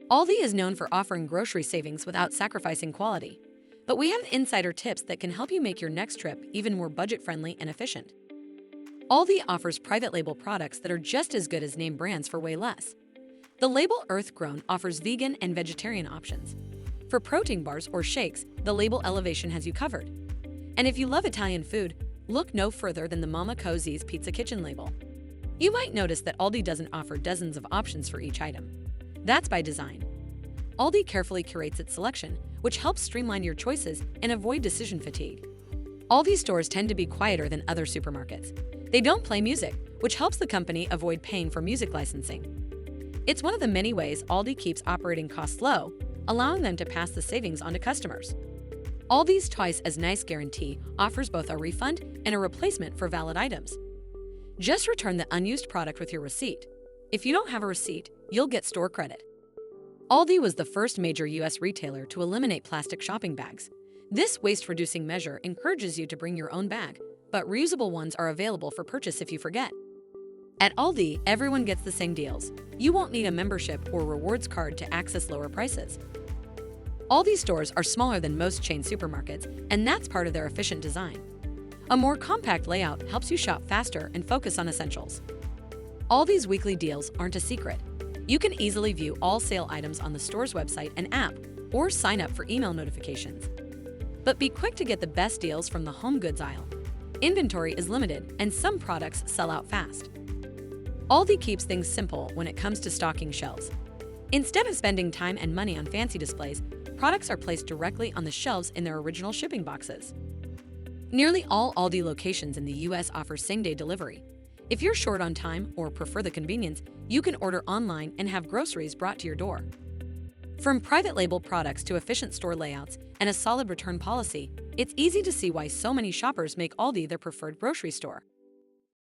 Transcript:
Aldi is known for offering grocery savings without sacrificing quality. But we have insider tips that can help you make your next trip even more budget-friendly and efficient. Aldi offers private label products that are just as good as name brands for way less. The label Earth Grown offers vegan and vegetarian options. For protein bars or shakes, the label Elevation has you covered. And if you love Italian food, look no further than the Mama Cozy's Pizza Kitchen label. You might notice that Aldi doesn't offer dozens of options for each item. That's by design. Aldi carefully curates its selection, which helps streamline your choices and avoid decision fatigue. Aldi stores tend to be quieter than other supermarkets. They don't play music, which helps the company avoid paying for music licensing. It's one of the many ways Aldi keeps operating costs low, allowing them to pass the savings on to customers. Aldi's Twice as Nice guarantee offers both a refund and a replacement for valid items. Just return the unused product with your receipt. If you don't have a receipt, you'll get store credit. Aldi was the first major U.S. retailer to eliminate plastic shopping bags. This waste-reducing measure encourages you to bring your own bag, but reusable ones are available for purchase if you forget. At Aldi, everyone gets the same deals. You won't need a membership or rewards card to access lower prices. Aldi stores are smaller than most chain supermarkets, and that's part of their efficient design. A more compact layout helps you shop faster and focus on essentials. Aldi's weekly deals aren't a secret. You can easily view all sale items on the store's website and app, or sign up for email notifications. But be quick to get the best deals from the home goods aisle. Inventory is limited, and some products sell out fast. Aldi keeps things simple when it comes to stocking shelves. Instead of spending time and money on fancy displays, products are placed directly on the shelves in their original shipping boxes. Nearly all Aldi locations in the U.S. offer same-day delivery. If you're short on time or prefer the convenience, you can order online and have groceries brought to your door. From private label products to efficient store layouts and a solid return policy, it's easy to see why so many shoppers make Aldi their preferred grocery store.